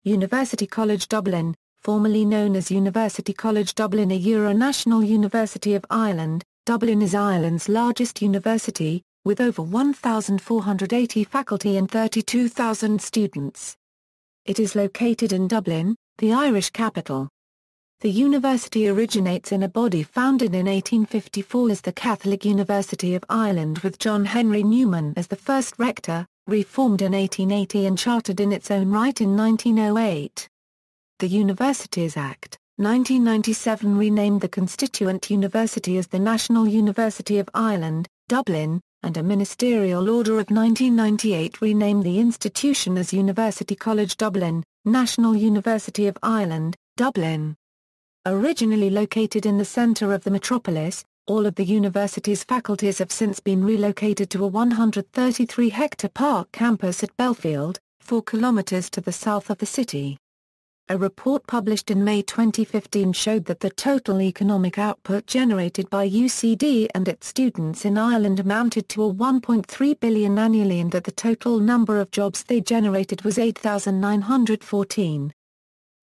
University College Dublin, formerly known as University College Dublin, a Euro-national university of Ireland. Dublin is Ireland's largest university, with over 1,480 faculty and 32,000 students. It is located in Dublin, the Irish capital. The university originates in a body founded in 1854 as the Catholic University of Ireland, with John Henry Newman as the first rector, reformed in 1880 and chartered in its own right in 1908. The Universities Act, 1997 renamed the constituent university as the National University of Ireland, Dublin, and a ministerial order of 1998 renamed the institution as University College Dublin, National University of Ireland, Dublin. Originally located in the centre of the metropolis, all of the university's faculties have since been relocated to a 133-hectare park campus at Bellfield, 4 kilometres to the south of the city. A report published in May 2015 showed that the total economic output generated by UCD and its students in Ireland amounted to a 1.3 billion annually, and that the total number of jobs they generated was 8,914.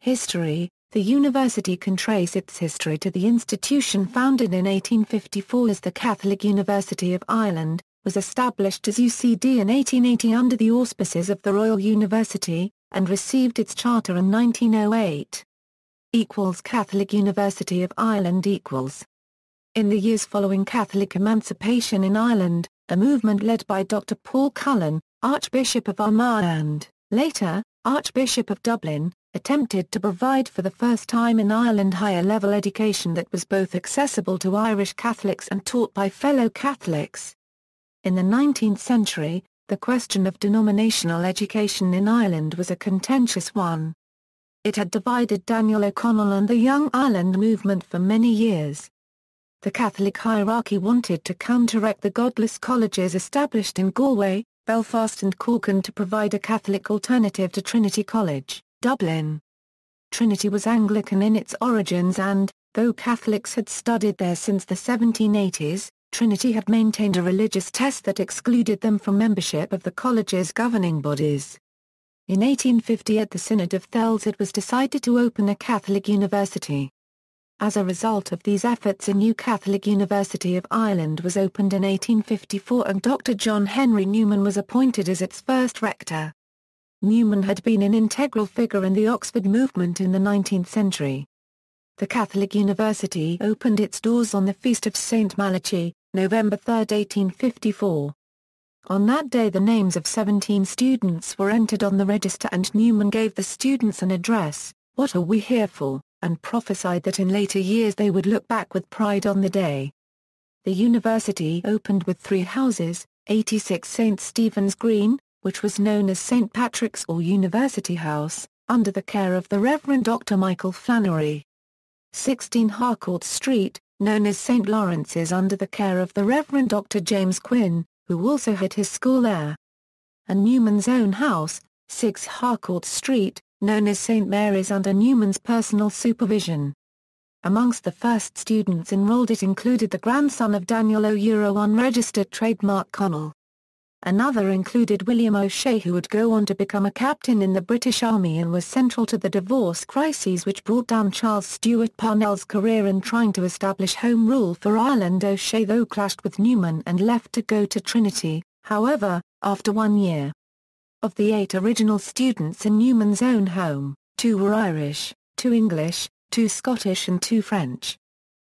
History. The university can trace its history to the institution founded in 1854 as the Catholic University of Ireland, was established as UCD in 1880 under the auspices of the Royal University, and received its charter in 1908. Catholic University of Ireland . In the years following Catholic emancipation in Ireland, a movement led by Dr. Paul Cullen, Archbishop of Armagh and, later, Archbishop of Dublin, attempted to provide for the first time in Ireland higher-level education that was both accessible to Irish Catholics and taught by fellow Catholics. In the 19th century, the question of denominational education in Ireland was a contentious one. It had divided Daniel O'Connell and the Young Ireland movement for many years. The Catholic hierarchy wanted to counteract the godless colleges established in Galway, Belfast and Cork, and to provide a Catholic alternative to Trinity College, Dublin. Trinity was Anglican in its origins and, though Catholics had studied there since the 1780s, Trinity had maintained a religious test that excluded them from membership of the college's governing bodies. In 1850 at the Synod of Thels it was decided to open a Catholic university. As a result of these efforts, a new Catholic University of Ireland was opened in 1854 and Dr. John Henry Newman was appointed as its first rector. Newman had been an integral figure in the Oxford movement in the 19th century. The Catholic University opened its doors on the feast of St. Malachy, November 3, 1854. On that day the names of 17 students were entered on the register and Newman gave the students an address, "What are we here for?" and prophesied that in later years they would look back with pride on the day. The university opened with 3 houses, 86 St. Stephen's Green, which was known as St. Patrick's or University House, under the care of the Reverend Dr. Michael Flannery. 16 Harcourt Street, known as St. Lawrence's, under the care of the Reverend Dr. James Quinn, who also had his school there. And Newman's own house, 6 Harcourt Street, known as St. Mary's, under Newman's personal supervision. Amongst the first students enrolled it included the grandson of Daniel O'Euro, unregistered trademark Connell. Another included William O'Shea, who would go on to become a captain in the British Army and was central to the divorce crises which brought down Charles Stewart Parnell's career in trying to establish Home Rule for Ireland. O'Shea though clashed with Newman and left to go to Trinity, however, after 1 year. Of the 8 original students in Newman's own home, 2 were Irish, 2 English, 2 Scottish and 2 French.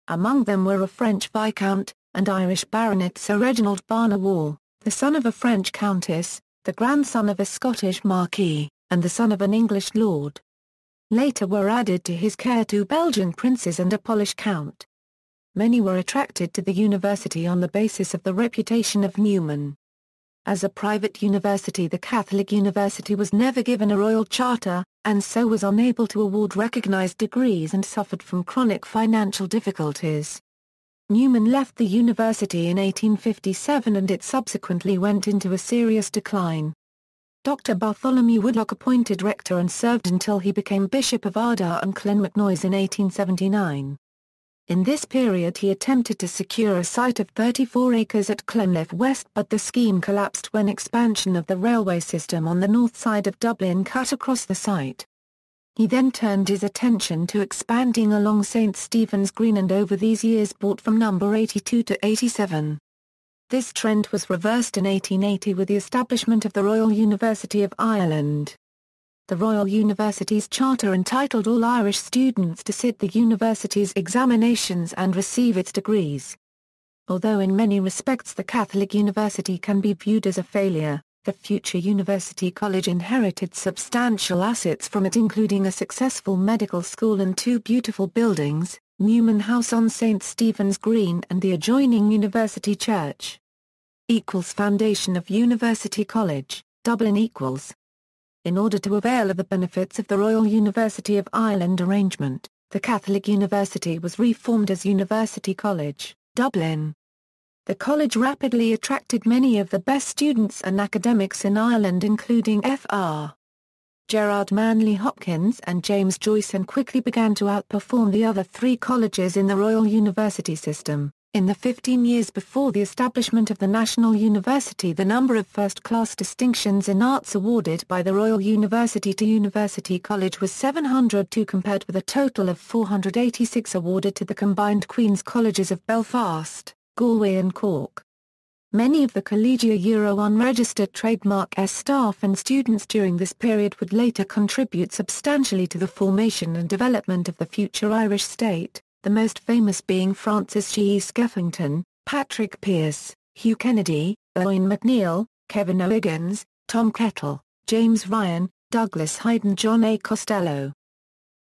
Among them were a French Viscount, and Irish Baronet Sir Reginald Barnewall, the son of a French countess, the grandson of a Scottish marquis, and the son of an English lord. Later were added to his care 2 Belgian princes and a Polish count. Many were attracted to the university on the basis of the reputation of Newman. As a private university, the Catholic University was never given a royal charter, and so was unable to award recognized degrees and suffered from chronic financial difficulties. Newman left the university in 1857 and it subsequently went into a serious decline. Dr. Bartholomew Woodlock appointed rector and served until he became Bishop of Ardagh and Clonmacnoise in 1879. In this period he attempted to secure a site of 34 acres at Clonliffe West, but the scheme collapsed when expansion of the railway system on the north side of Dublin cut across the site. He then turned his attention to expanding along St. Stephen's Green and over these years brought from number 82 to 87. This trend was reversed in 1880 with the establishment of the Royal University of Ireland. The Royal University's charter entitled all Irish students to sit the university's examinations and receive its degrees. Although in many respects the Catholic University can be viewed as a failure, the future University College inherited substantial assets from it, including a successful medical school and two beautiful buildings, Newman House on St. Stephen's Green and the adjoining University Church. Foundation of University College, Dublin. In order to avail of the benefits of the Royal University of Ireland arrangement, the Catholic University was reformed as University College, Dublin. The college rapidly attracted many of the best students and academics in Ireland, including Fr. Gerard Manley Hopkins and James Joyce, and quickly began to outperform the other three colleges in the Royal University system. In the 15 years before the establishment of the National University, the number of first-class distinctions in arts awarded by the Royal University to University College was 702 compared with a total of 486 awarded to the combined Queen's Colleges of Belfast, Galway and Cork. Many of the Collegia Euro unregistered trademark S staff and students during this period would later contribute substantially to the formation and development of the future Irish state, the most famous being Francis G. Skeffington, Patrick Pearse, Hugh Kennedy, Eoin MacNeill, Kevin O'Higgins, Tom Kettle, James Ryan, Douglas Hyde and John A. Costello.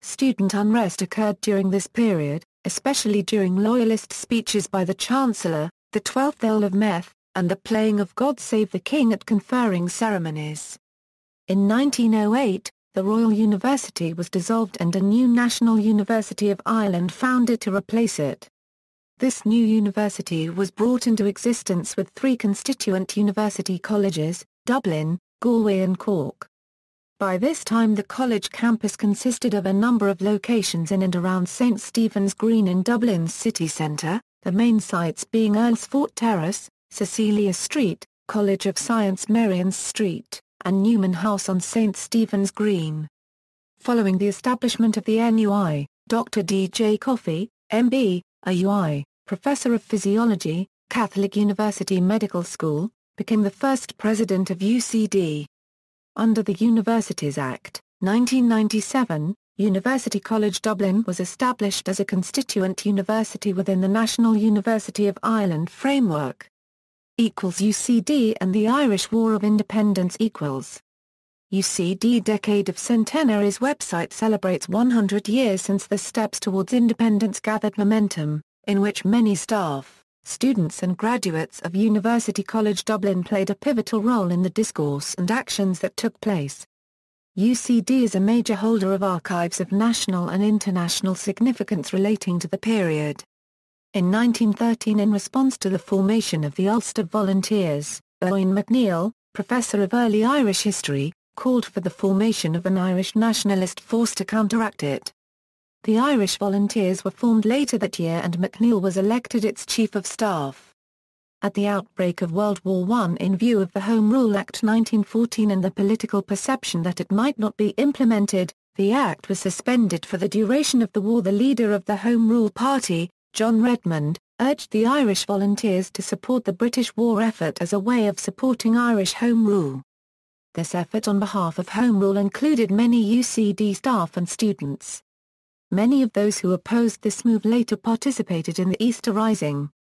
Student unrest occurred during this period, especially during loyalist speeches by the Chancellor, the 12th Earl of Meath, and the playing of God Save the King at conferring ceremonies. In 1908, the Royal University was dissolved and a new National University of Ireland founded to replace it. This new university was brought into existence with three constituent university colleges, Dublin, Galway and Cork. By this time the college campus consisted of a number of locations in and around St. Stephen's Green in Dublin's city centre, the main sites being Earl's Fort Terrace, Cecilia Street, College of Science Merrions Street, and Newman House on St. Stephen's Green. Following the establishment of the NUI, Dr. D. J. Coffey, M.B., a UI, Professor of Physiology, Catholic University Medical School, became the first president of UCD. Under the Universities Act, 1997, University College Dublin was established as a constituent university within the National University of Ireland framework. UCD and the Irish War of Independence UCD Decade of Centenaries website celebrates 100 years since the steps towards independence gathered momentum, in which many staff, students and graduates of University College Dublin played a pivotal role in the discourse and actions that took place. UCD is a major holder of archives of national and international significance relating to the period. In 1913, in response to the formation of the Ulster Volunteers, Eoin MacNeill, professor of early Irish history, called for the formation of an Irish nationalist force to counteract it. The Irish Volunteers were formed later that year and MacNeill was elected its Chief of Staff. At the outbreak of World War I, in view of the Home Rule Act 1914 and the political perception that it might not be implemented, the act was suspended for the duration of the war. The leader of the Home Rule Party, John Redmond, urged the Irish Volunteers to support the British war effort as a way of supporting Irish Home Rule. This effort on behalf of Home Rule included many UCD staff and students. Many of those who opposed this move later participated in the Easter Rising.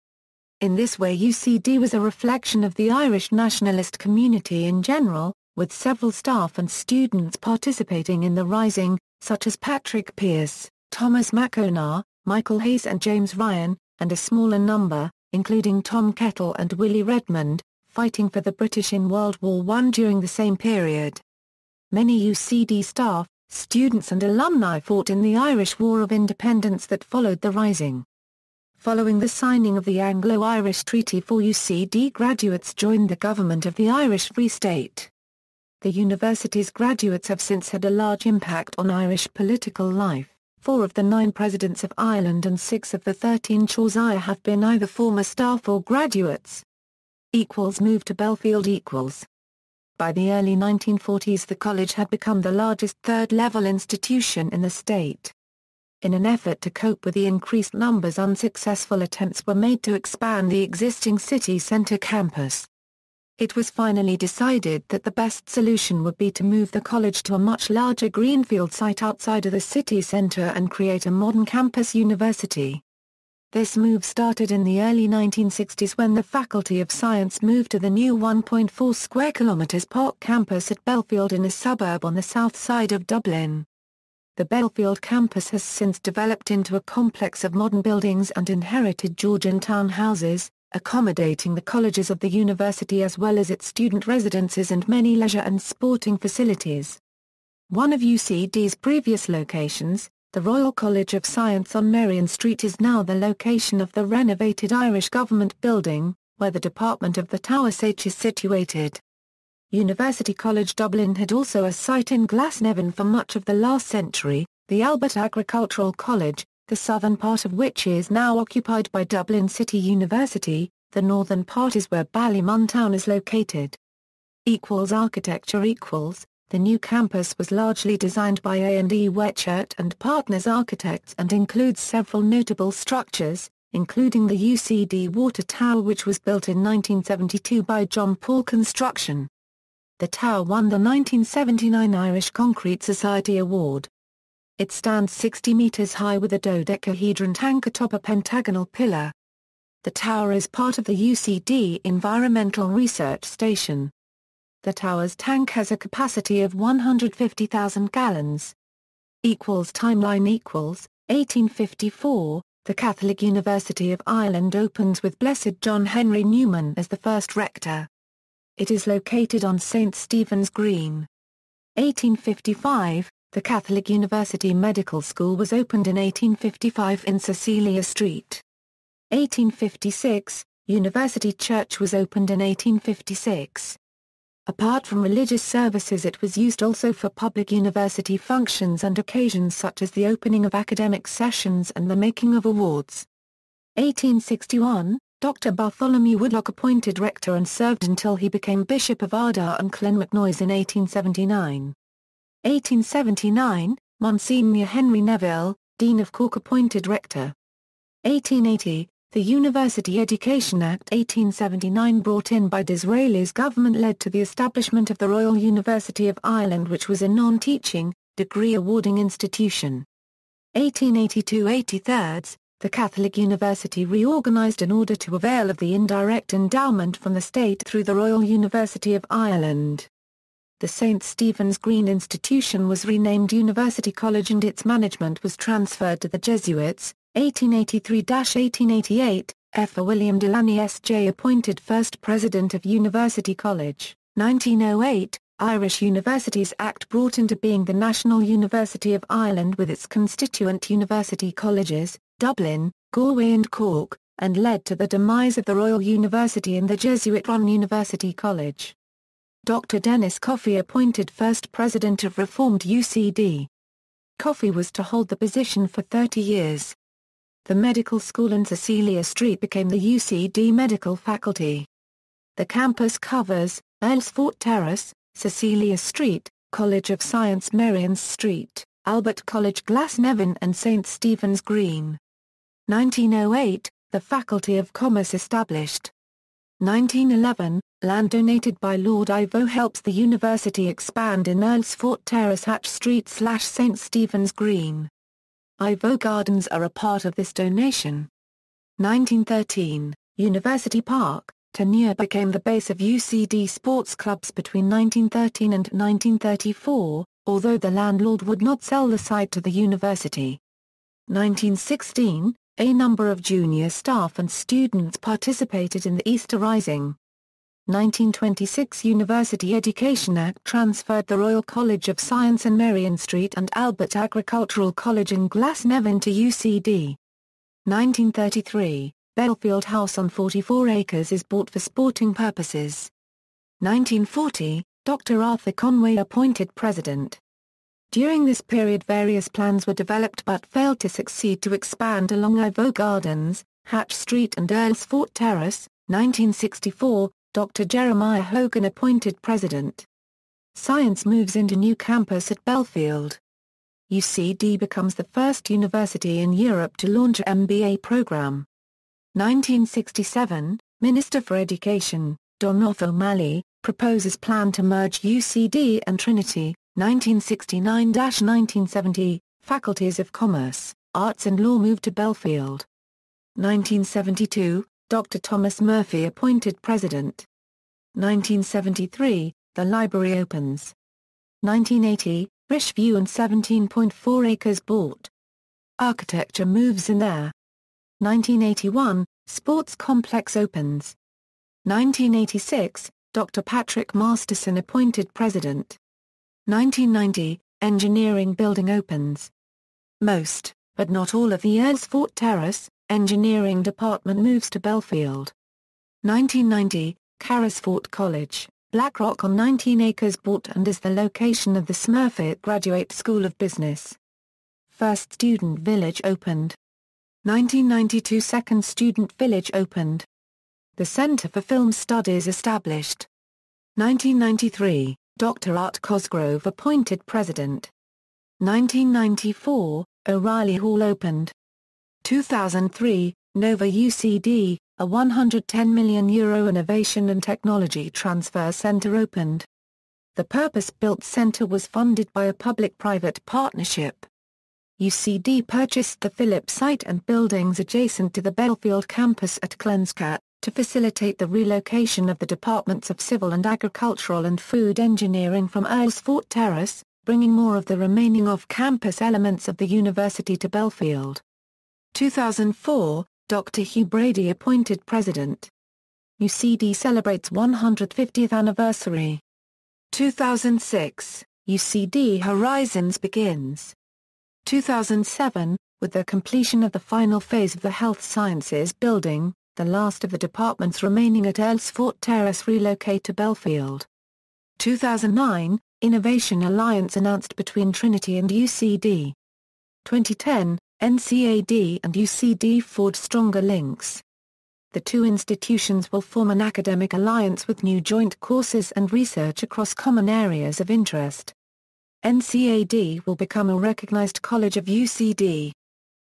In this way UCD was a reflection of the Irish nationalist community in general, with several staff and students participating in the Rising, such as Patrick Pearse, Thomas McConagh, Michael Hayes and James Ryan, and a smaller number, including Tom Kettle and Willie Redmond, fighting for the British in World War I during the same period. Many UCD staff, students and alumni fought in the Irish War of Independence that followed the Rising. Following the signing of the Anglo-Irish Treaty, 4 UCD graduates joined the government of the Irish Free State. The university's graduates have since had a large impact on Irish political life. 4 of the 9 presidents of Ireland and 6 of the 13 Choir have been either former staff or graduates. Move to Bellfield By the early 1940s the college had become the largest third-level institution in the state. In an effort to cope with the increased numbers, unsuccessful attempts were made to expand the existing city centre campus. It was finally decided that the best solution would be to move the college to a much larger greenfield site outside of the city centre and create a modern campus university. This move started in the early 1960s when the Faculty of Science moved to the new 1.4 square kilometres park campus at Bellfield in a suburb on the south side of Dublin. The Bellfield campus has since developed into a complex of modern buildings and inherited Georgian townhouses, accommodating the colleges of the university as well as its student residences and many leisure and sporting facilities. One of UCD's previous locations, the Royal College of Science on Merrion Street, is now the location of the renovated Irish Government Building, where the Department of the Taoiseach is situated. University College Dublin had also a site in Glasnevin for much of the last century, the Albert Agricultural College, the southern part of which is now occupied by Dublin City University. The northern part is where Ballymuntown is located. Architecture. The new campus was largely designed by A&E Wechert and Partners Architects and includes several notable structures, including the UCD Water Tower, which was built in 1972 by John Paul Construction. The tower won the 1979 Irish Concrete Society Award. It stands 60 metres high with a dodecahedron tank atop a pentagonal pillar. The tower is part of the UCD Environmental Research Station. The tower's tank has a capacity of 150,000 gallons. Timeline. 1854, the Catholic University of Ireland opens with Blessed John Henry Newman as the first rector. It is located on St. Stephen's Green. 1855, the Catholic University Medical School was opened in 1855 in Cecilia Street. 1856, University Church was opened in 1856. Apart from religious services, it was used also for public university functions and occasions such as the opening of academic sessions and the making of awards. 1861, Dr. Bartholomew Woodlock appointed rector and served until he became Bishop of Ardagh and Clonmacnoise in 1879. 1879, Monsignor Henry Neville, Dean of Cork, appointed rector. 1880, the University Education Act 1879 brought in by Disraeli's government led to the establishment of the Royal University of Ireland, which was a non-teaching, degree-awarding institution. 1882-83, the Catholic University reorganised in order to avail of the indirect endowment from the state through the Royal University of Ireland. The St. Stephen's Green institution was renamed University College and its management was transferred to the Jesuits. 1883-1888, F. William Delaney S.J. appointed first president of University College. 1908, Irish Universities Act brought into being the National University of Ireland with its constituent university colleges, Dublin, Galway and Cork, and led to the demise of the Royal University and the Jesuit-run University College. Dr. Dennis Coffey appointed first president of reformed UCD. Coffey was to hold the position for 30 years. The medical school in Cecilia Street became the UCD Medical Faculty. The campus covers Earlsfort Terrace, Cecilia Street, College of Science Merrion Street, Albert College Glasnevin and St. Stephen's Green. 1908, the Faculty of Commerce established. 1911, land donated by Lord Iveaux helps the university expand in Earlsfort Terrace, Hatch Street/St. Stephen's Green. Iveaux Gardens are a part of this donation. 1913, University Park, Tenure became the base of UCD sports clubs between 1913 and 1934, although the landlord would not sell the site to the university. 1916, a number of junior staff and students participated in the Easter Rising. 1926 University Education Act transferred the Royal College of Science in Merrion Street and Albert Agricultural College in Glasnevin to UCD. 1933, Bellfield House on 44 acres is bought for sporting purposes. 1940, Dr. Arthur Conway appointed president. During this period various plans were developed but failed to succeed to expand along Iveaux Gardens, Hatch Street and Earlsfort Terrace. 1964, Dr. Jeremiah Hogan appointed president. Science moves into new campus at Bellfield. UCD becomes the first university in Europe to launch an MBA program. 1967, Minister for Education, Donald O'Malley, proposes plan to merge UCD and Trinity. 1969-1970, Faculties of Commerce, Arts and Law moved to Bellfield. 1972, Dr. Thomas Murphy appointed president. 1973, the library opens. 1980, Richview and 17.4 acres bought. Architecture moves in there. 1981, Sports Complex opens. 1986, Dr. Patrick Masterson appointed president. 1990, Engineering Building opens. Most, but not all of the Earlsfort Terrace, Engineering Department moves to Bellfield. 1990, Carrisford College, Blackrock on 19 acres bought and is the location of the Smurfit Graduate School of Business. First Student Village opened. 1992 Second Student Village opened. The Centre for Film Studies established. 1993, Dr. Art Cosgrove appointed president. 1994, O'Reilly Hall opened. 2003, Nova UCD, a €110 million Innovation and Technology Transfer Centre opened. The purpose-built centre was funded by a public-private partnership. UCD purchased the Phillips site and buildings adjacent to the Bellfield campus at Clonscat, to facilitate the relocation of the Departments of Civil and Agricultural and Food Engineering from Earlsfort Terrace, bringing more of the remaining off-campus elements of the university to Bellfield. 2004, Dr. Hugh Brady appointed president. UCD celebrates 150th anniversary. 2006, Ucd Horizons begins. 2007, with the completion of the final phase of the Health Sciences building, the last of the departments remaining at Earlsfort Terrace relocate to Bellfield. 2009, Innovation Alliance announced between Trinity and UCD. 2010, NCAD and UCD forge stronger links. The two institutions will form an academic alliance with new joint courses and research across common areas of interest. NCAD will become a recognized college of UCD.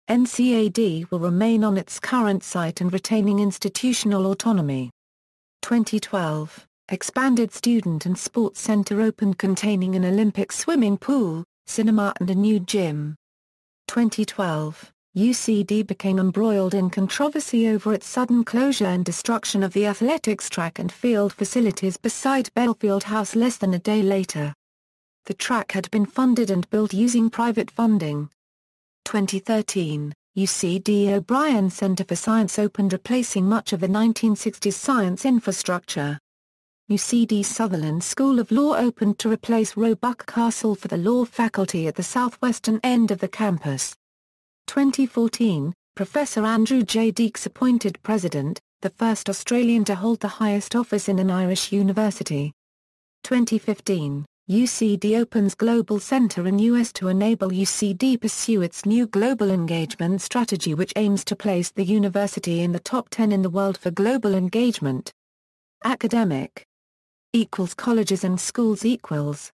NCAD will remain on its current site and retaining institutional autonomy. 2012, expanded student and sports center opened containing an Olympic swimming pool, cinema and a new gym. 2012, UCD became embroiled in controversy over its sudden closure and destruction of the athletics track and field facilities beside Bellfield House less than a day later. The track had been funded and built using private funding. 2013, UCD O'Brien Centre for Science opened replacing much of the 1960s science infrastructure. UCD Sutherland School of Law opened to replace Roebuck Castle for the law faculty at the southwestern end of the campus. 2014, Professor Andrew J. Deeks appointed president, the first Australian to hold the highest office in an Irish university. 2015, UCD opens Global Centre in US to enable UCD pursue its new global engagement strategy which aims to place the university in the top 10 in the world for global engagement. Academic equals colleges and schools equals.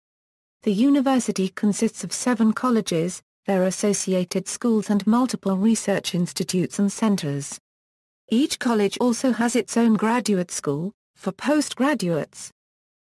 The university consists of 7 colleges, their associated schools and multiple research institutes and centres. Each college also has its own graduate school, for postgraduates.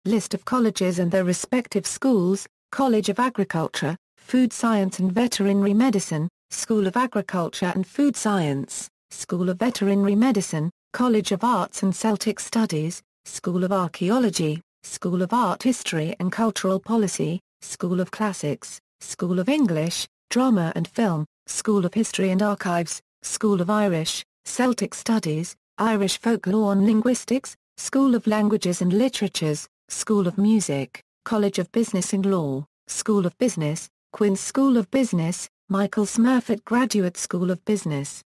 List of colleges and their respective schools: College of Agriculture, Food Science and Veterinary Medicine, School of Agriculture and Food Science, School of Veterinary Medicine, College of Arts and Celtic Studies, School of Archaeology, School of Art History and Cultural Policy, School of Classics, School of English, Drama and Film, School of History and Archives, School of Irish, Celtic Studies, Irish Folklore and Linguistics, School of Languages and Literatures, School of Music, College of Business and Law, School of Business, Queen's School of Business, Michael Smurfit Graduate School of Business.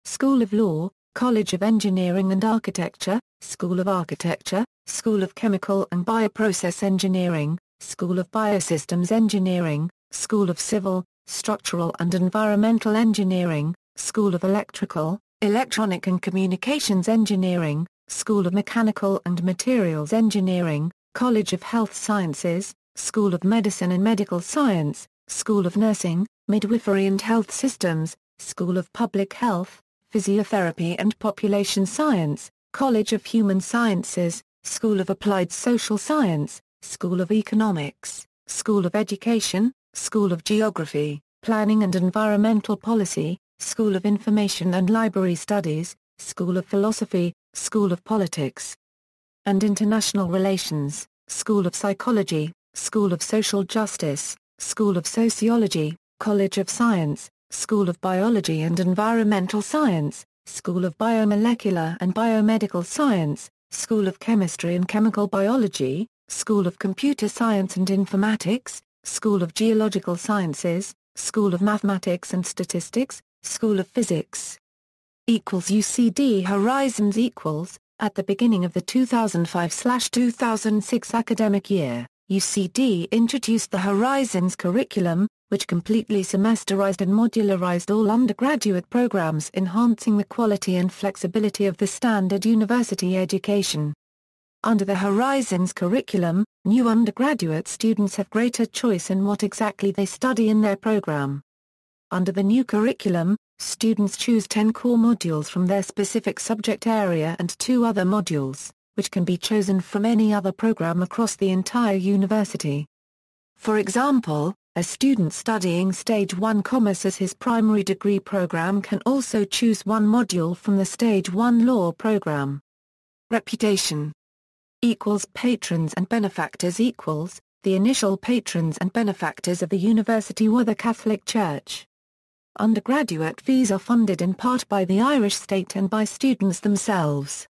School of Law, College of Engineering and Architecture, School of Architecture, School of Chemical and Bioprocess Engineering, School of Biosystems Engineering, School of Civil, Structural and Environmental Engineering, School of Electrical, Electronic and Communications Engineering, School of Mechanical and Materials Engineering, College of Health Sciences, School of Medicine and Medical Science, School of Nursing, Midwifery and Health Systems, School of Public Health, Physiotherapy and Population Science, College of Human Sciences, School of Applied Social Science, School of Economics, School of Education, School of Geography, Planning and Environmental Policy, School of Information and Library Studies, School of Philosophy, School of Politics and International Relations, School of Psychology, School of Social Justice, School of Sociology, College of Science, School of Biology and Environmental Science, School of Biomolecular and Biomedical Science, School of Chemistry and Chemical Biology, School of Computer Science and Informatics, School of Geological Sciences, School of Mathematics and Statistics, School of Physics. Ucd Horizons at the beginning of the 2005/2006 academic year, UCD introduced the Horizons curriculum, which completely semesterized and modularized all undergraduate programs, enhancing the quality and flexibility of the standard university education. Under the Horizons curriculum, new undergraduate students have greater choice in what exactly they study in their program. Under the new curriculum, students choose 10 core modules from their specific subject area and 2 other modules, which can be chosen from any other program across the entire university. For example, a student studying Stage 1 Commerce as his primary degree program can also choose one module from the Stage 1 Law program. Reputation Patrons and benefactors the initial patrons and benefactors of the university were the Catholic Church. Undergraduate fees are funded in part by the Irish state and by students themselves.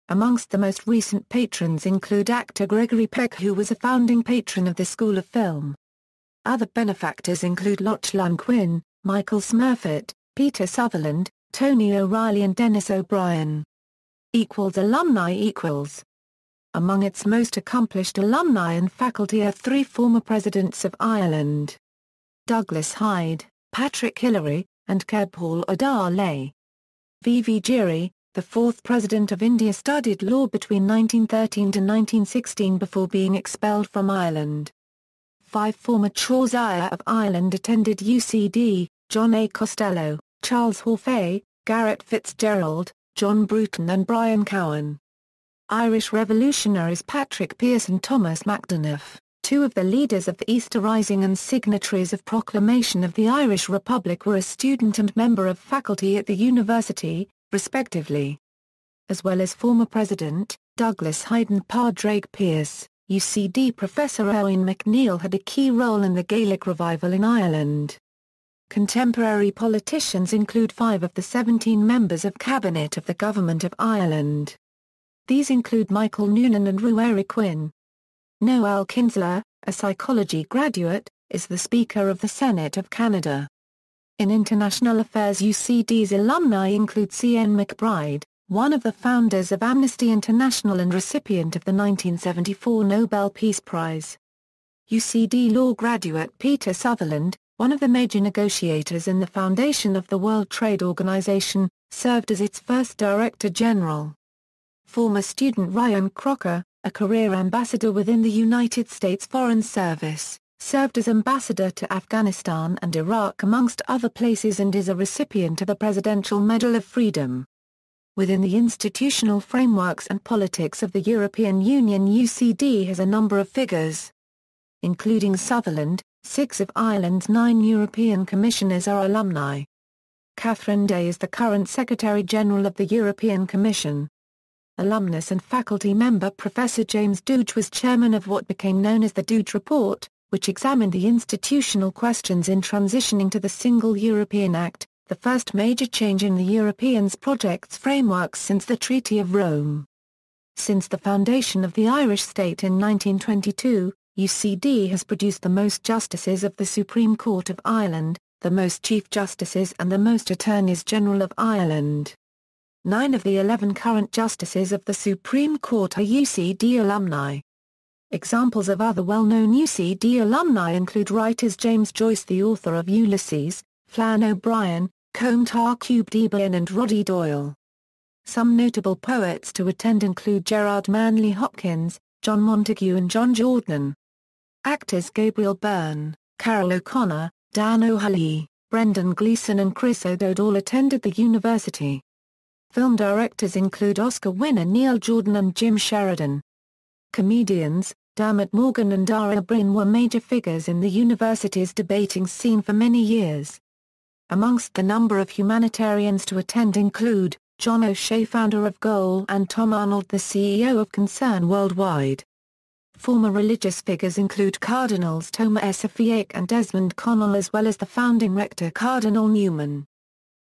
Amongst the most recent patrons include actor Gregory Peck, who was a founding patron of the School of Film. Other benefactors include Lachlan Quinn, Michael Smurfett, Peter Sutherland, Tony O'Reilly and Dennis O'Brien. Alumni Among its most accomplished alumni and faculty are 3 former presidents of Ireland: Douglas Hyde, Patrick Hillary, and Kerbhal Adar-Lay. V.V. Giri, the 4th President of India, studied law between 1913 to 1916 before being expelled from Ireland. 5 former Chorsaire of Ireland attended UCD: John A. Costello, Charles Horfey, Garrett Fitzgerald, John Bruton and Brian Cowan. Irish revolutionaries Patrick Pearse and Thomas MacDonough, 2 of the leaders of the Easter Rising and signatories of Proclamation of the Irish Republic, were a student and member of faculty at the university, respectively. As well as former President Douglas Hyde and Padraig Pearse, UCD Professor Owen MacNeill had a key role in the Gaelic revival in Ireland. Contemporary politicians include 5 of the 17 members of Cabinet of the Government of Ireland. These include Michael Noonan and Ruairi Quinn. Noel Kinsler, a psychology graduate, is the Speaker of the Senate of Canada. In international affairs, UCD's alumni include C.N. McBride, one of the founders of Amnesty International and recipient of the 1974 Nobel Peace Prize. UCD law graduate Peter Sutherland, one of the major negotiators in the foundation of the World Trade Organization, served as its first Director General. Former student Ryan Crocker, a career ambassador within the United States Foreign Service, served as ambassador to Afghanistan and Iraq amongst other places and is a recipient of the Presidential Medal of Freedom. Within the institutional frameworks and politics of the European Union, UCD has a number of figures. Including Sutherland, 6 of Ireland's 9 European commissioners are alumni. Catherine Day is the current Secretary-General of the European Commission. Alumnus and faculty member Professor James Dooge was chairman of what became known as the Dooge Report, which examined the institutional questions in transitioning to the Single European Act, the first major change in the Europeans' project's frameworks since the Treaty of Rome. Since the foundation of the Irish state in 1922, UCD has produced the most justices of the Supreme Court of Ireland, the most Chief Justices and the most Attorneys General of Ireland. 9 of the 11 current justices of the Supreme Court are UCD alumni. Examples of other well-known UCD alumni include writers James Joyce, the author of Ulysses, Flann O'Brien, Comte Cube Debian and Roddy Doyle. Some notable poets to attend include Gerard Manley Hopkins, John Montague and John Jordan. Actors Gabriel Byrne, Carol O'Connor, Dan O'Hally, Brendan Gleeson and Chris O'Dowd all attended the university. Film directors include Oscar winner Neil Jordan and Jim Sheridan. Comedians, Dermot Morgan and Dara Brin were major figures in the university's debating scene for many years. Amongst the number of humanitarians to attend include John O'Shea, founder of Goal, and Tom Arnold, the CEO of Concern Worldwide. Former religious figures include Cardinals Thomas Esafiake and Desmond Connell, as well as the founding rector Cardinal Newman.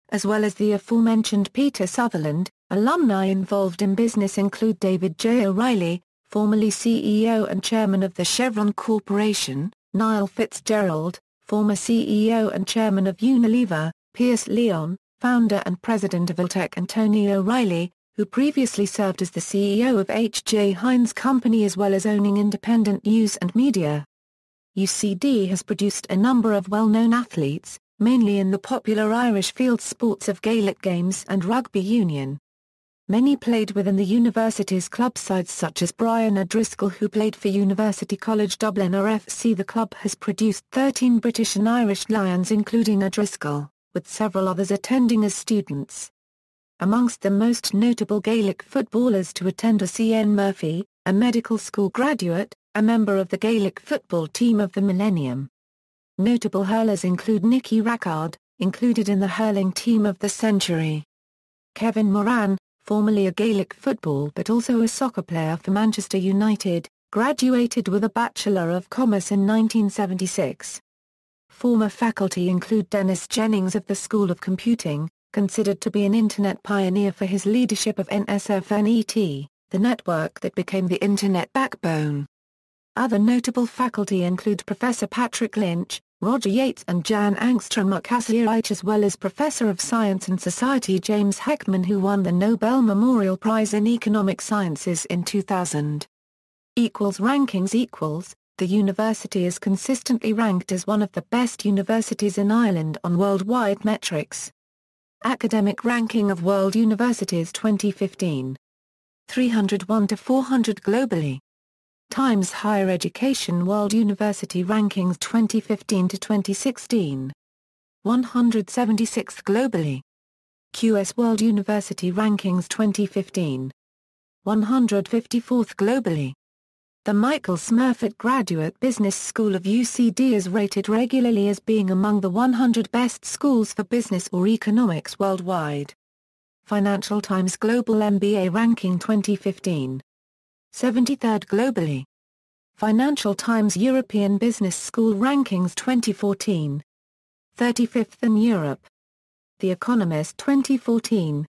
As well as the aforementioned Peter Sutherland, alumni involved in business include David J. O'Reilly, formerly CEO and chairman of the Chevron Corporation, Niall Fitzgerald, former CEO and chairman of Unilever, Pierce Leon, founder and president of Altec, and Tony O'Reilly, who previously served as the CEO of H.J. Heinz Company as well as owning Independent News and Media. UCD has produced a number of well-known athletes, mainly in the popular Irish field sports of Gaelic games and rugby union. Many played within the university's club sides, such as Brian O'Driscoll, who played for University College Dublin RFC. The club has produced 13 British and Irish Lions including O'Driscoll, with several others attending as students. Amongst the most notable Gaelic footballers to attend are C.N. Murphy, a medical school graduate, a member of the Gaelic football team of the Millennium. Notable hurlers include Nicky Rackard, included in the hurling team of the century. Kevin Moran, formerly a Gaelic football but also a soccer player for Manchester United, graduated with a Bachelor of Commerce in 1976. Former faculty include Dennis Jennings of the School of Computing, considered to be an Internet pioneer for his leadership of NSFNET, the network that became the Internet backbone. Other notable faculty include Professor Patrick Lynch, Roger Yates and Jan Angstrom Akasiewicz, as well as Professor of Science and Society James Heckman, who won the Nobel Memorial Prize in Economic Sciences in 2000. Rankings. The university is consistently ranked as one of the best universities in Ireland on worldwide metrics. Academic Ranking of World Universities 2015. 301 to 400 globally. Times Higher Education World University Rankings 2015 to 2016. 176th globally. QS World University Rankings 2015. 154th globally. The Michael Smurfit Graduate Business School of UCD is rated regularly as being among the 100 best schools for business or economics worldwide. Financial Times Global MBA Ranking 2015. 73rd globally. Financial Times European Business School Rankings 2014. 35th in Europe. The Economist 2014.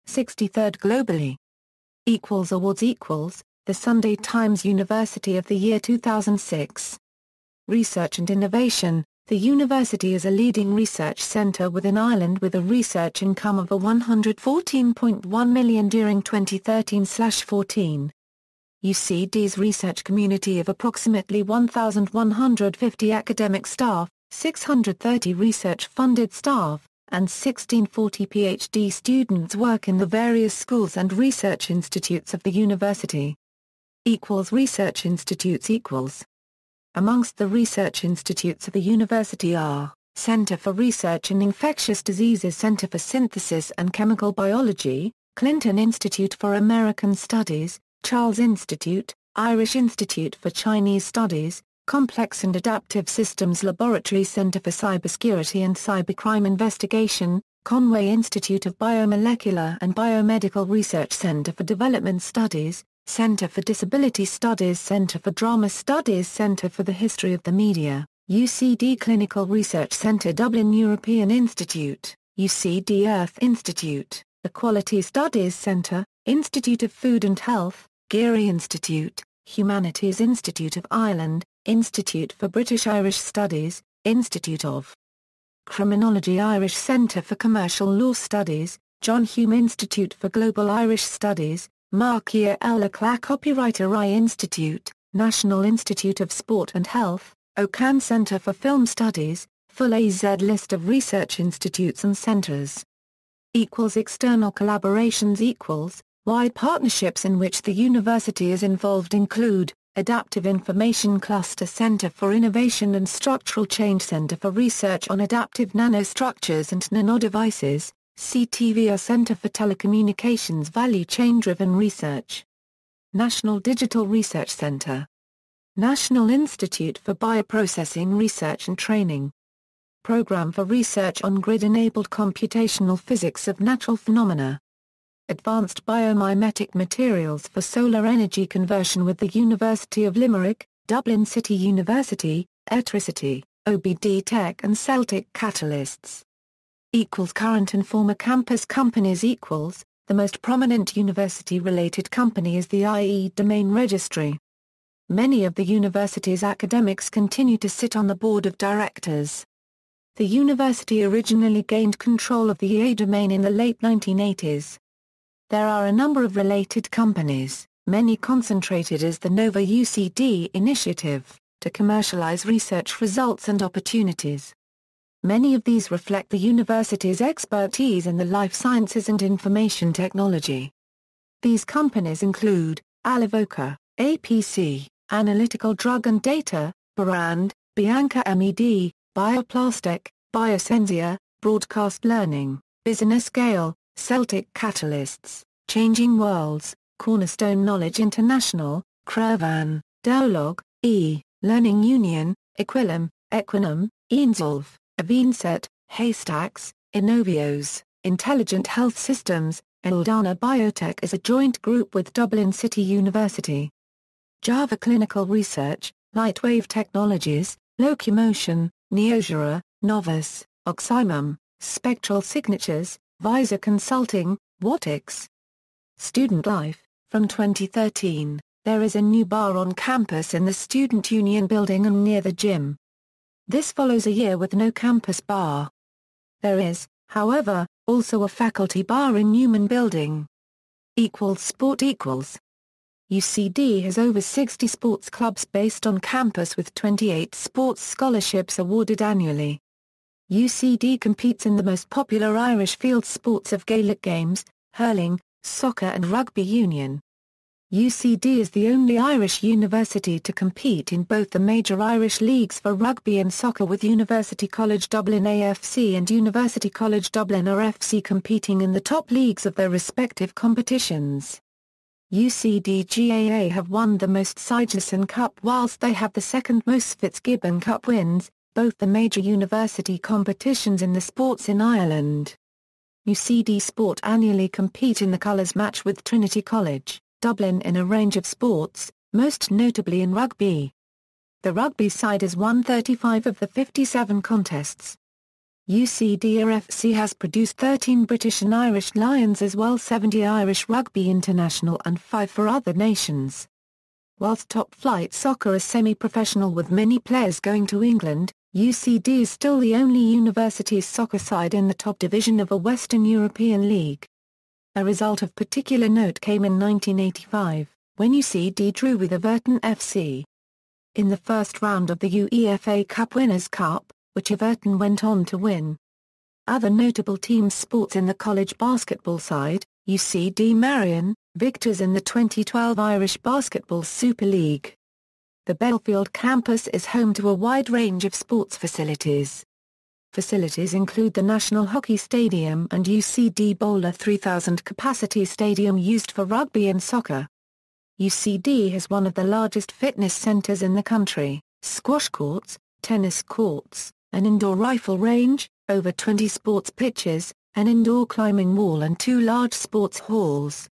63rd globally. Awards. The Sunday Times University of the Year 2006. Research and Innovation. The university is a leading research centre within Ireland with a research income of $114.1 million during 2013/14. UCD's research community of approximately 1,150 academic staff, 630 research-funded staff, and 1,640 PhD students work in the various schools and research institutes of the university. Research institutes. Amongst the research institutes of the university are Centre for Research in Infectious Diseases, Centre for Synthesis and Chemical Biology, Clinton Institute for American Studies, Charles Institute, Irish Institute for Chinese Studies, Complex and Adaptive Systems Laboratory, Centre for Cybersecurity and Cybercrime Investigation, Conway Institute of Biomolecular and Biomedical Research, Centre for Development Studies, Centre for Disability Studies, Centre for Drama Studies, Centre for the History of the Media, UCD Clinical Research Centre, Dublin European Institute, UCD Earth Institute, Equality Studies Centre, Institute of Food and Health, Geary Institute, Humanities Institute of Ireland, Institute for British-Irish Studies, Institute of Criminology, Irish Centre for Commercial Law Studies, John Hume Institute for Global Irish Studies, Marcia L. Leclerc Copywriter I Institute, National Institute of Sport and Health, O'Can Centre for Film Studies, full AZ list of research institutes and centres. equals external collaborations equals wide partnerships in which the university is involved include Adaptive Information Cluster Center for Innovation and Structural Change Center for Research on Adaptive Nanostructures and Nanodevices, CTVR Center for Telecommunications Value Chain Driven Research, National Digital Research Center, National Institute for Bioprocessing Research and Training, Program for Research on Grid-Enabled Computational Physics of Natural Phenomena, Advanced Biomimetic Materials for Solar Energy Conversion with the University of Limerick, Dublin City University, Electricity, OBD Tech and Celtic Catalysts. Equals current and former campus companies equals, the most prominent university-related company is the IE Domain Registry. Many of the university's academics continue to sit on the board of directors. The university originally gained control of the EA domain in the late 1980s. There are a number of related companies, many concentrated as the Nova UCD initiative, to commercialize research results and opportunities. Many of these reflect the university's expertise in the life sciences and information technology. These companies include Alivoca, APC, Analytical Drug and Data, Brand, Bianca MED, Bioplastic, Biosensia, Broadcast Learning, Business Scale, Celtic Catalysts, Changing Worlds, Cornerstone Knowledge International, Crevan, Dialog, Learning Union, Equilum, Equinum, Einsolv, Avinset, Haystacks, Innovios, Intelligent Health Systems, Eldana Biotech is a joint group with Dublin City University. Java Clinical Research, Lightwave Technologies, Locomotion, Neosura, Novus, Oxymum, Spectral Signatures, Visor Consulting, Watix. Student life. From 2013, there is a new bar on campus in the Student Union building and near the gym. This follows a year with no campus bar. There is, however, also a faculty bar in Newman building. Sport equals. UCD has over 60 sports clubs based on campus with 28 sports scholarships awarded annually. UCD competes in the most popular Irish field sports of Gaelic games, hurling, soccer and rugby union. UCD is the only Irish university to compete in both the major Irish leagues for rugby and soccer, with University College Dublin AFC and University College Dublin RFC competing in the top leagues of their respective competitions. UCD GAA have won the most Sigerson Cup whilst they have the second most Fitzgibbon Cup wins, both the major university competitions in the sports in Ireland. UCD Sport annually compete in the colours match with Trinity College, Dublin in a range of sports, most notably in rugby. The rugby side has won 35 of the 57 contests. UCD RFC has produced 13 British and Irish Lions as well 70 Irish Rugby International and 5 for other nations. Whilst top-flight soccer is semi-professional with many players going to England, UCD is still the only university's soccer side in the top division of a Western European league. A result of particular note came in 1985, when UCD drew with Everton FC. In the first round of the UEFA Cup Winners' Cup, which Everton went on to win. Other notable team sports in the college basketball side, UCD Marion, victors in the 2012 Irish Basketball Super League. The Bellfield campus is home to a wide range of sports facilities. Facilities include the National Hockey Stadium and UCD Bowler 3000 capacity stadium used for rugby and soccer. UCD has one of the largest fitness centres in the country, squash courts, tennis courts, an indoor rifle range, over 20 sports pitches, an indoor climbing wall and 2 large sports halls.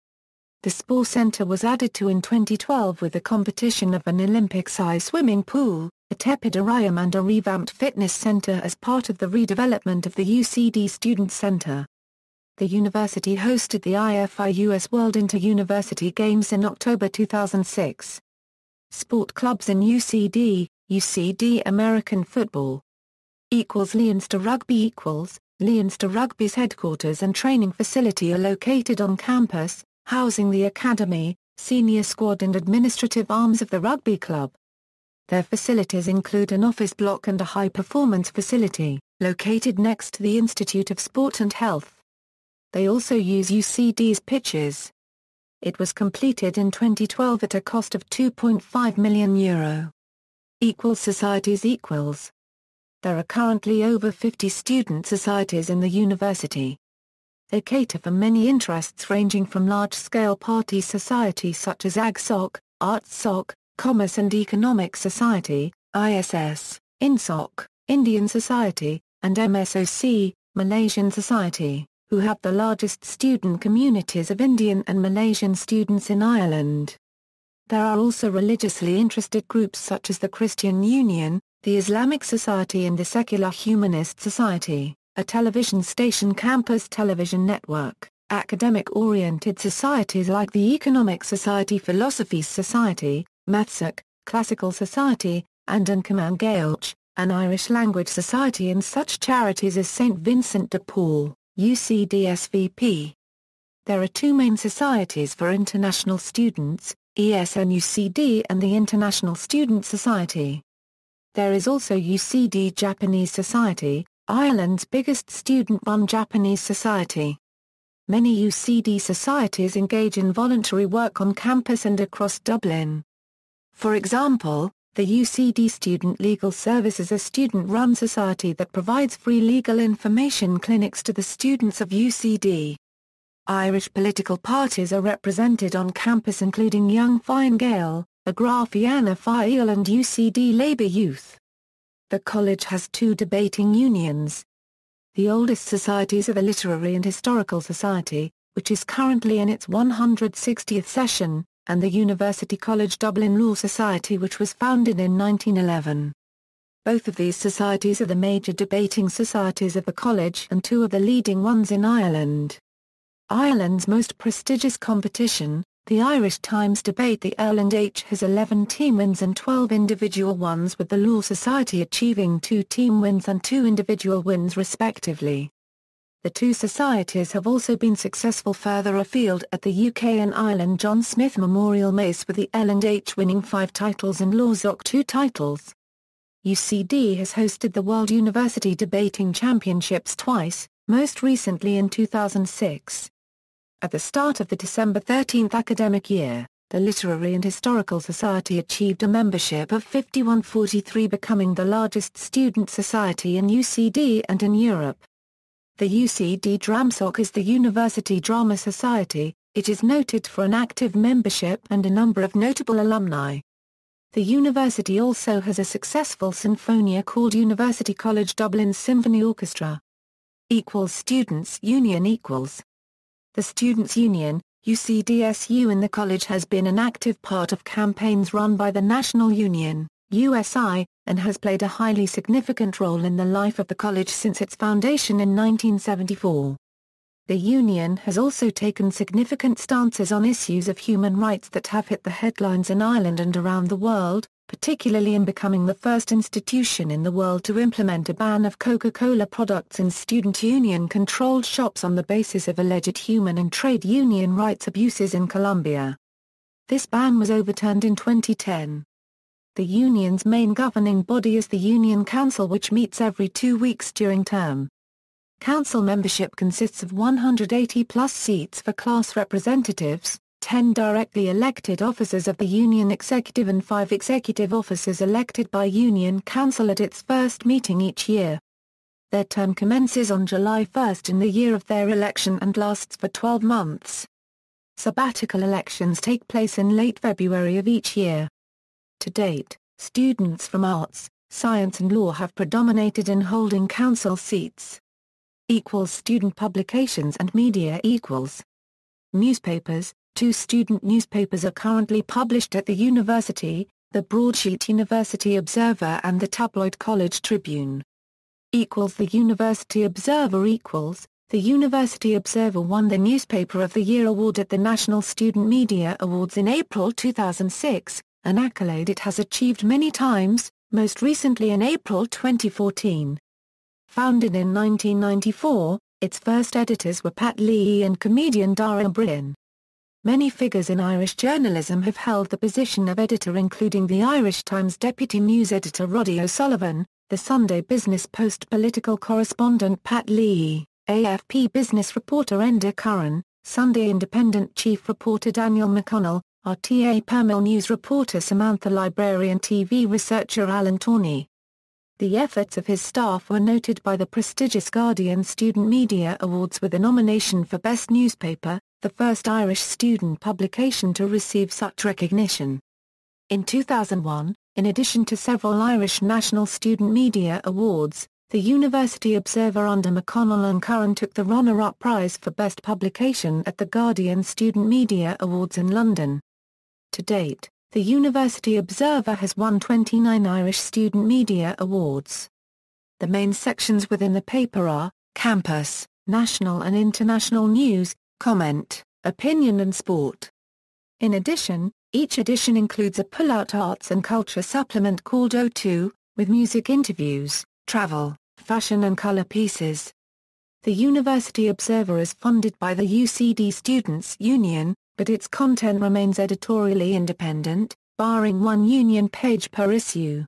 The Sport Centre was added to in 2012 with the competition of an Olympic-size swimming pool, a tepidarium and a revamped fitness centre as part of the redevelopment of the UCD Student Centre. The university hosted the IFIUS World Inter-University Games in October 2006. Sport clubs in UCD, UCD American Football. Leinster Rugby Leinster Rugby's headquarters and training facility are located on campus, housing the academy, senior squad and administrative arms of the rugby club. Their facilities include an office block and a high-performance facility, located next to the Institute of Sport and Health. They also use UCD's pitches. It was completed in 2012 at a cost of €2.5 million. Societies equals. There are currently over 50 student societies in the university. They cater for many interests ranging from large-scale party society such as AgSoc, ArtsSoc, Commerce and Economic Society, ISS, INSOC, Indian Society, and MSOC, Malaysian Society, who have the largest student communities of Indian and Malaysian students in Ireland. There are also religiously interested groups such as the Christian Union, the Islamic Society and the Secular Humanist Society, a television station campus television network, academic-oriented societies like the Economic Society, Philosophy Society, MathSoc, Classical Society, and Uncommon Gaelch, an Irish language society, and such charities as St. Vincent de Paul, UCD-SVP. There are two main societies for international students, ESN-UCD and the International Student Society. There is also UCD Japanese Society, Ireland's biggest student-run Japanese society. Many UCD societies engage in voluntary work on campus and across Dublin. For example, the UCD Student Legal Service is a student-run society that provides free legal information clinics to the students of UCD. Irish political parties are represented on campus including Young Fine Gael, Agra Fianna Fáil and UCD Labour Youth. The college has two debating unions. The oldest societies are the Literary and Historical Society, which is currently in its 160th session, and the University College Dublin Law Society, which was founded in 1911. Both of these societies are the major debating societies of the college and two of the leading ones in Ireland. Ireland's most prestigious competition, the Irish Times Debate, the L&H, has 11 team wins and 12 individual ones, with the Law Society achieving 2 team wins and 2 individual wins respectively. The two societies have also been successful further afield at the UK and Ireland John Smith Memorial Mace, with the L&H winning 5 titles and LawSoc 2 titles. UCD has hosted the World University Debating Championships twice, most recently in 2006. At the start of the December 13 academic year, the Literary and Historical Society achieved a membership of 5143, becoming the largest student society in UCD and in Europe. The UCD DramSoc is the University Drama Society. It is noted for an active membership and a number of notable alumni. The university also has a successful sinfonia called University College Dublin Symphony Orchestra. Students' Union equals. The Students' Union, UCDSU, in the college has been an active part of campaigns run by the National Union, USI, and has played a highly significant role in the life of the college since its foundation in 1974. The union has also taken significant stances on issues of human rights that have hit the headlines in Ireland and around the world, particularly in becoming the first institution in the world to implement a ban of Coca-Cola products in student union-controlled shops on the basis of alleged human and trade union rights abuses in Colombia. This ban was overturned in 2010. The union's main governing body is the Union Council, which meets every 2 weeks during term. Council membership consists of 180-plus seats for class representatives, 10 directly elected officers of the union executive and 5 executive officers elected by Union Council at its first meeting each year. Their term commences on July 1 in the year of their election and lasts for 12 months. Sabbatical elections take place in late February of each year. To date, students from arts, science and law have predominated in holding council seats. Student publications and media equals. Newspapers. 2 student newspapers are currently published at the university, the broadsheet University Observer and the tabloid College Tribune. The University Observer equals. The University Observer won the Newspaper of the Year award at the National Student Media Awards in April 2006, an accolade it has achieved many times, most recently in April 2014. Founded in 1994, its first editors were Pat Leahy and comedian Dara O'Brien. Many figures in Irish journalism have held the position of editor, including the Irish Times deputy news editor Roddy O'Sullivan, the Sunday Business Post political correspondent Pat Leahy, AFP business reporter Enda Curran, Sunday Independent chief reporter Daniel McConnell, RTA Permill news reporter Samantha Library and TV researcher Alan Tawney. The efforts of his staff were noted by the prestigious Guardian Student Media Awards with a nomination for Best Newspaper, the first Irish student publication to receive such recognition. In 2001, in addition to several Irish National Student Media Awards, the University Observer under McConnell and Curran took the runner-up prize for Best Publication at the Guardian Student Media Awards in London. To date, the University Observer has won 29 Irish Student Media Awards. The main sections within the paper are Campus, National and International News, Comment, Opinion and Sport. In addition, each edition includes a pull-out arts and culture supplement called O2, with music interviews, travel, fashion and colour pieces. The University Observer is funded by the UCD Students' Union, but its content remains editorially independent, barring one union page per issue.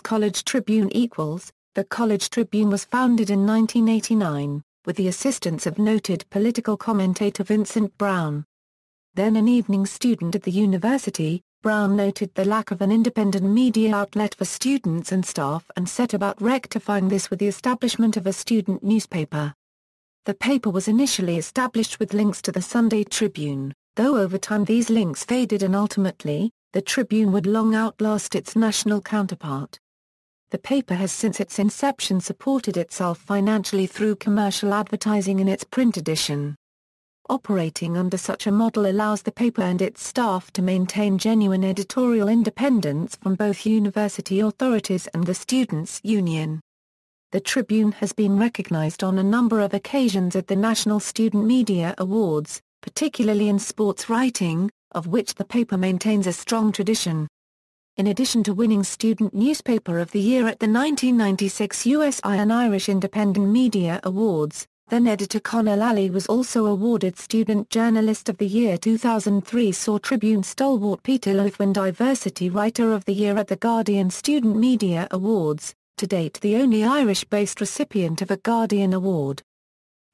College Tribune The College Tribune was founded in 1989, with the assistance of noted political commentator Vincent Browne. Then an evening student at the university, Browne noted the lack of an independent media outlet for students and staff and set about rectifying this with the establishment of a student newspaper. The paper was initially established with links to the Sunday Tribune, though over time these links faded and ultimately, the Tribune would long outlast its national counterpart. The paper has since its inception supported itself financially through commercial advertising in its print edition. Operating under such a model allows the paper and its staff to maintain genuine editorial independence from both university authorities and the Students' Union. The Tribune has been recognized on a number of occasions at the National Student Media Awards, particularly in sports writing, of which the paper maintains a strong tradition. In addition to winning Student Newspaper of the Year at the 1996 USI and Irish Independent Media Awards, then editor Conor Lally was also awarded Student Journalist of the Year. 2003 saw Tribune stalwart Peter Lothwin Diversity Writer of the Year at the Guardian Student Media Awards, to date the only Irish-based recipient of a Guardian Award.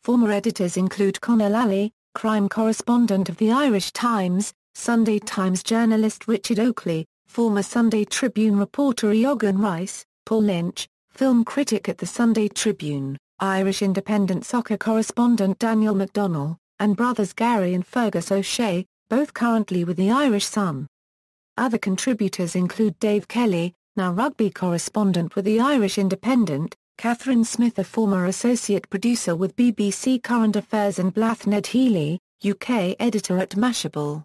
Former editors include Conor Lally, crime correspondent of the Irish Times, Sunday Times journalist Richard Oakley, former Sunday Tribune reporter Eogan Rice, Paul Lynch, film critic at the Sunday Tribune, Irish independent soccer correspondent Daniel McDonnell, and brothers Gary and Fergus O'Shea, both currently with the Irish Sun. Other contributors include Dave Kelly, now rugby correspondent with the Irish Independent, Catherine Smith, a former associate producer with BBC Current Affairs, and Blathned Healy, UK editor at Mashable.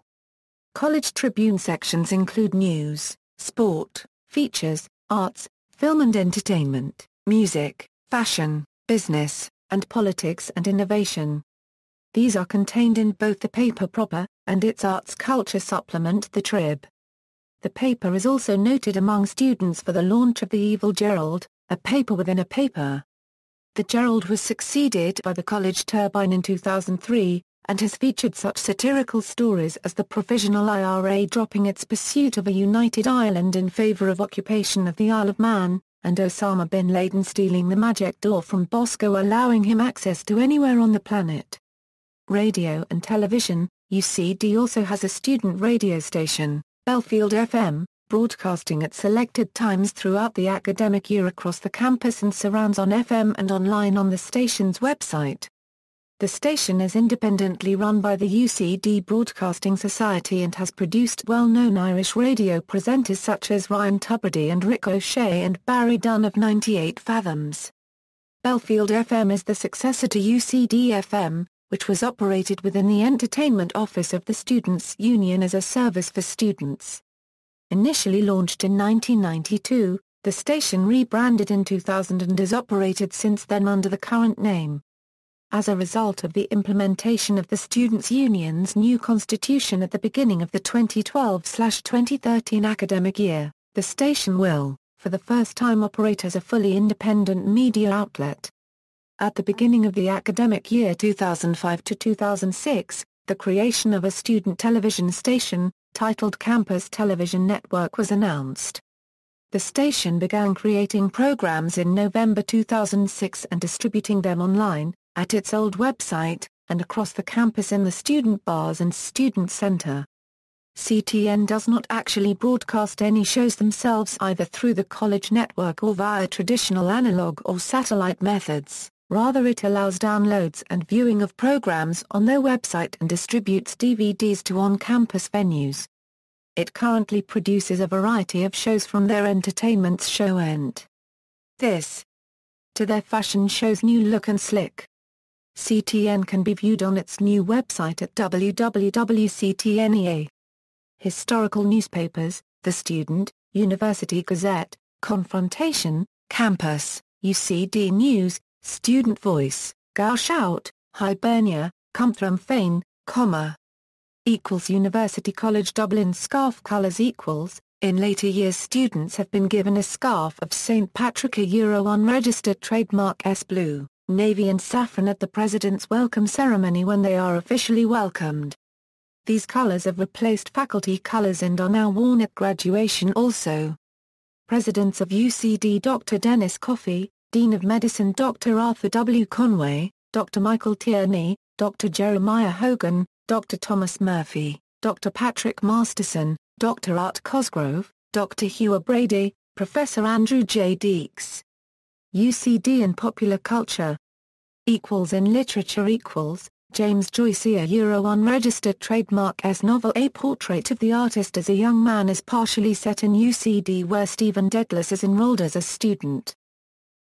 College Tribune sections include news, sport, features, arts, film and entertainment, music, fashion, business, and politics and innovation. These are contained in both the paper proper, and its arts culture supplement The Trib. The paper is also noted among students for the launch of the Evil Gerald, a paper within a paper. The Gerald was succeeded by the College Turbine in 2003, and has featured such satirical stories as the Provisional IRA dropping its pursuit of a united Ireland in favour of occupation of the Isle of Man, and Osama bin Laden stealing the magic door from Bosco, allowing him access to anywhere on the planet. Radio and television. UCD also has a student radio station, Bellfield FM, broadcasting at selected times throughout the academic year across the campus and surrounds on FM and online on the station's website. The station is independently run by the UCD Broadcasting Society and has produced well-known Irish radio presenters such as Ryan Tubridy and Rick O'Shea and Barry Dunn of 98 Fathoms. Bellfield FM is the successor to UCD FM, which was operated within the Entertainment Office of the Students' Union as a service for students. Initially launched in 1992, the station rebranded in 2000 and has operated since then under the current name. As a result of the implementation of the Students' Union's new constitution at the beginning of the 2012/2013 academic year, the station will, for the first time, operate as a fully independent media outlet. At the beginning of the academic year 2005 to 2006, the creation of a student television station, titled Campus Television Network, was announced. The station began creating programs in November 2006 and distributing them online, at its old website, and across the campus in the student bars and student center. CTN does not actually broadcast any shows themselves either through the college network or via traditional analog or satellite methods. Rather, it allows downloads and viewing of programs on their website and distributes DVDs to on-campus venues. It currently produces a variety of shows from their entertainment show and This to their fashion show's New Look and Slick. CTN can be viewed on its new website at www.ctnea. Historical newspapers, The Student, University Gazette, Confrontation, Campus, UCD News, Student Voice, Gaelshout, Hibernia, Cumthram Fane, University College Dublin Scarf colours equals. In later years students have been given a scarf of St Patrick unregistered trademark S blue, navy and saffron at the President's welcome ceremony when they are officially welcomed. These colours have replaced faculty colours and are now worn at graduation also. Presidents of UCD Dr. Dennis Coffey, Dean of Medicine Dr. Arthur W. Conway, Dr. Michael Tierney, Dr. Jeremiah Hogan, Dr. Thomas Murphy, Dr. Patrick Masterson, Dr. Art Cosgrove, Dr. Hugh Brady, Professor Andrew J. Deeks. UCD in popular culture. In literature equals. James Joyce unregistered trademark S novel A portrait of the artist as a young man is partially set in UCD where Stephen Dedalus is enrolled as a student.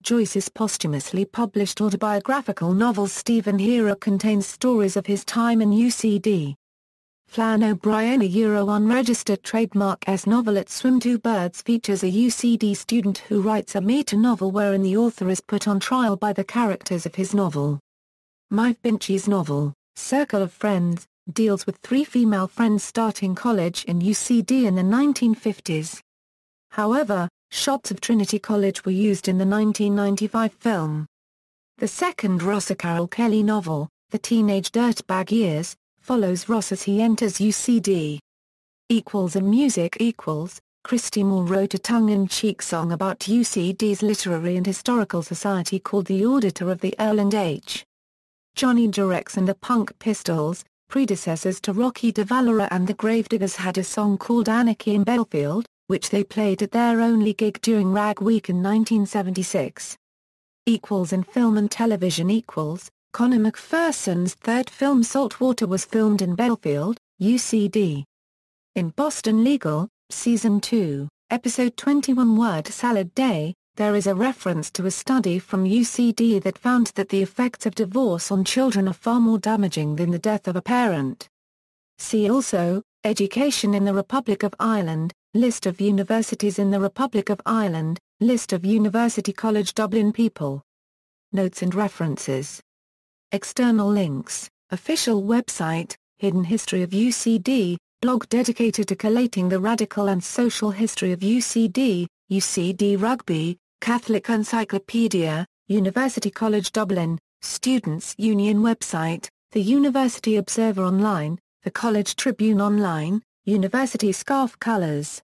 Joyce's posthumously published autobiographical novel Stephen Hero contains stories of his time in UCD. Flann O'Brien unregistered trademark S novel At Swim Two Birds features a UCD student who writes a meta novel wherein the author is put on trial by the characters of his novel. Maeve Binchy's novel, Circle of Friends, deals with three female friends starting college in UCD in the 1950s. However, shots of Trinity College were used in the 1995 film. The second Rossa Carol Kelly novel, The Teenage Dirtbag Years, follows Ross as he enters UCD. In music equals, Christy Moore wrote a tongue-in-cheek song about UCD's literary and historical society called The Auditor of the L&H. Johnny Durex and the Punk Pistols, predecessors to Rocky de Valera and the Gravediggers, had a song called Anarchy in Bellfield, which they played at their only gig during Rag Week in 1976. In film and television equals, Conor McPherson's third film Saltwater was filmed in Bellfield, UCD. In Boston Legal, Season 2, Episode 21 Word Salad Day, there is a reference to a study from UCD that found that the effects of divorce on children are far more damaging than the death of a parent. See also, Education in the Republic of Ireland, List of universities in the Republic of Ireland, List of University College Dublin people. Notes and references. External links, official website, Hidden History of UCD, blog dedicated to collating the radical and social history of UCD, UCD Rugby, Catholic Encyclopedia, University College Dublin, Students' Union website, the University Observer Online, the College Tribune Online, University Scarf Colours.